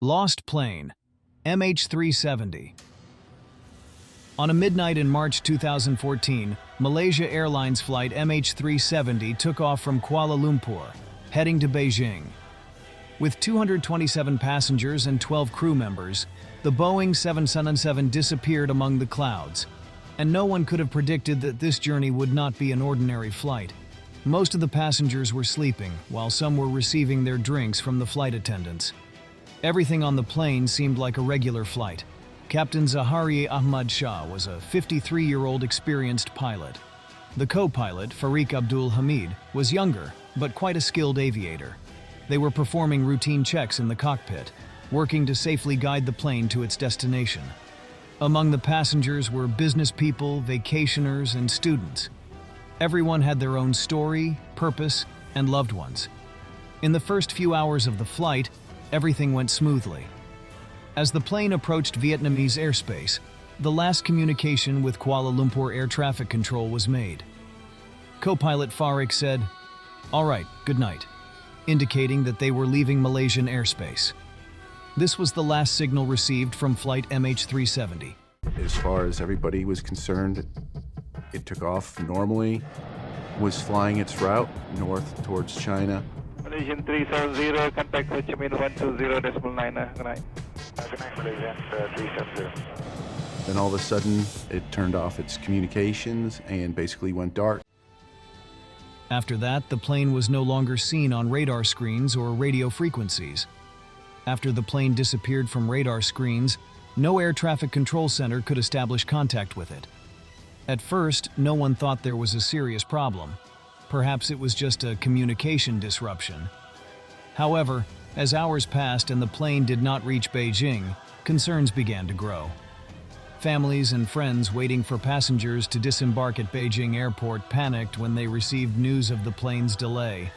Lost plane, MH370. On a midnight in March 2014, Malaysia Airlines Flight MH370 took off from Kuala Lumpur, heading to Beijing. With 227 passengers and 12 crew members, the Boeing 777 disappeared among the clouds, and no one could have predicted that this journey would not be an ordinary flight. Most of the passengers were sleeping, while some were receiving their drinks from the flight attendants. Everything on the plane seemed like a regular flight. Captain Zahari Ahmad Shah was a 53-year-old experienced pilot. The co-pilot, Farik Abdul Hamid, was younger, but quite a skilled aviator. They were performing routine checks in the cockpit, working to safely guide the plane to its destination. Among the passengers were business people, vacationers, and students. Everyone had their own story, purpose, and loved ones. In the first few hours of the flight, everything went smoothly. As the plane approached Vietnamese airspace, the last communication with Kuala Lumpur Air Traffic Control was made. Co-pilot Farik said, "All right, good night," indicating that they were leaving Malaysian airspace. This was the last signal received from flight MH370. As far as everybody was concerned, it took off normally, was flying its route north towards China. Malaysian 370, contact Ho Chi Minh 120.9, good night. Good night, Malaysian 370. Then all of a sudden, it turned off its communications and basically went dark. After that, the plane was no longer seen on radar screens or radio frequencies. After the plane disappeared from radar screens, no air traffic control center could establish contact with it. At first, no one thought there was a serious problem. Perhaps it was just a communication disruption. However, as hours passed and the plane did not reach Beijing, concerns began to grow. Families and friends waiting for passengers to disembark at Beijing Airport panicked when they received news of the plane's delay.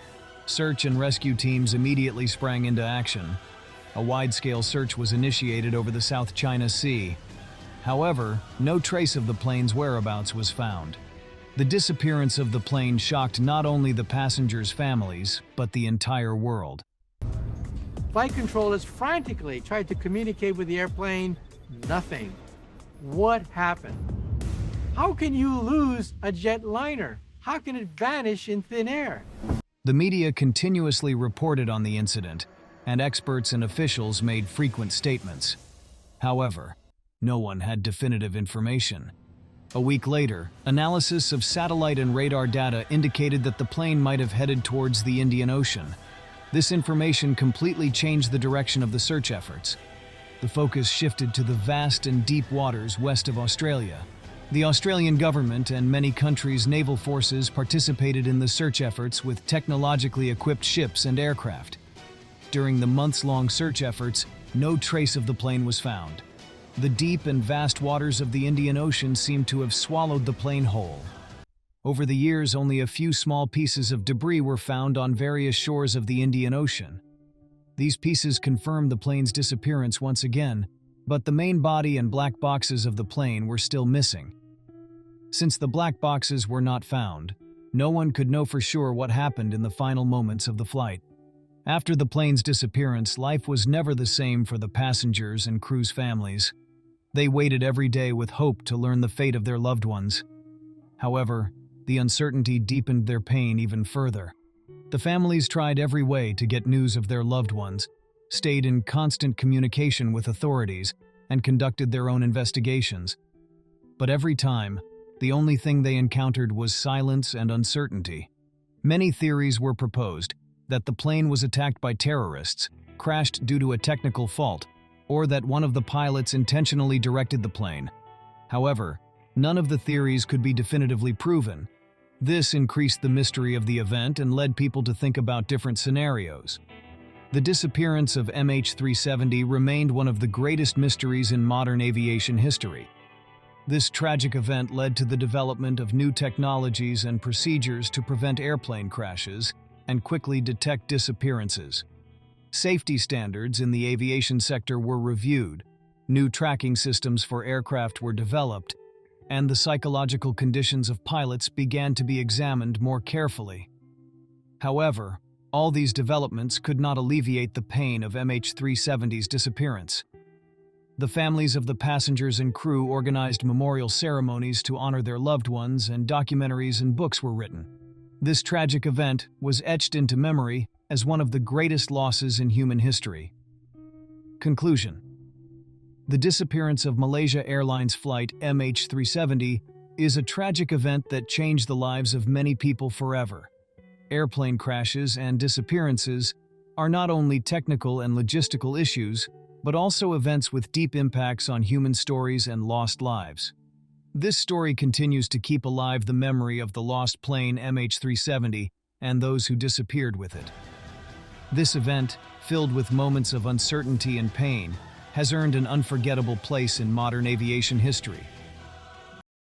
Search and rescue teams immediately sprang into action. A wide-scale search was initiated over the South China Sea. However, no trace of the plane's whereabouts was found. The disappearance of the plane shocked not only the passengers' families, but the entire world. Flight controllers frantically tried to communicate with the airplane. Nothing. What happened? How can you lose a jetliner? How can it vanish in thin air? The media continuously reported on the incident, and experts and officials made frequent statements. However, no one had definitive information. A week later, analysis of satellite and radar data indicated that the plane might have headed towards the Indian Ocean. This information completely changed the direction of the search efforts. The focus shifted to the vast and deep waters west of Australia. The Australian government and many countries' naval forces participated in the search efforts with technologically equipped ships and aircraft. During the months-long search efforts, no trace of the plane was found. The deep and vast waters of the Indian Ocean seemed to have swallowed the plane whole. Over the years, only a few small pieces of debris were found on various shores of the Indian Ocean. These pieces confirmed the plane's disappearance once again, but the main body and black boxes of the plane were still missing. Since the black boxes were not found, no one could know for sure what happened in the final moments of the flight. After the plane's disappearance, life was never the same for the passengers and crew's families. They waited every day with hope to learn the fate of their loved ones. However, the uncertainty deepened their pain even further. The families tried every way to get news of their loved ones, stayed in constant communication with authorities, and conducted their own investigations. But every time, the only thing they encountered was silence and uncertainty. Many theories were proposed: that the plane was attacked by terrorists, crashed due to a technical fault, or that one of the pilots intentionally directed the plane. However, none of the theories could be definitively proven. This increased the mystery of the event and led people to think about different scenarios. The disappearance of MH370 remained one of the greatest mysteries in modern aviation history. This tragic event led to the development of new technologies and procedures to prevent airplane crashes and quickly detect disappearances. Safety standards in the aviation sector were reviewed, new tracking systems for aircraft were developed, and the psychological conditions of pilots began to be examined more carefully. However, All these developments could not alleviate the pain of MH370's disappearance. The families of the passengers and crew organized memorial ceremonies to honor their loved ones, and documentaries and books were written. This tragic event was etched into memory as one of the greatest losses in human history. Conclusion: the disappearance of Malaysia Airlines Flight MH370 is a tragic event that changed the lives of many people forever. Airplane crashes and disappearances are not only technical and logistical issues, but also events with deep impacts on human stories and lost lives. This story continues to keep alive the memory of the lost plane MH370 and those who disappeared with it. This event, filled with moments of uncertainty and pain, has earned an unforgettable place in modern aviation history.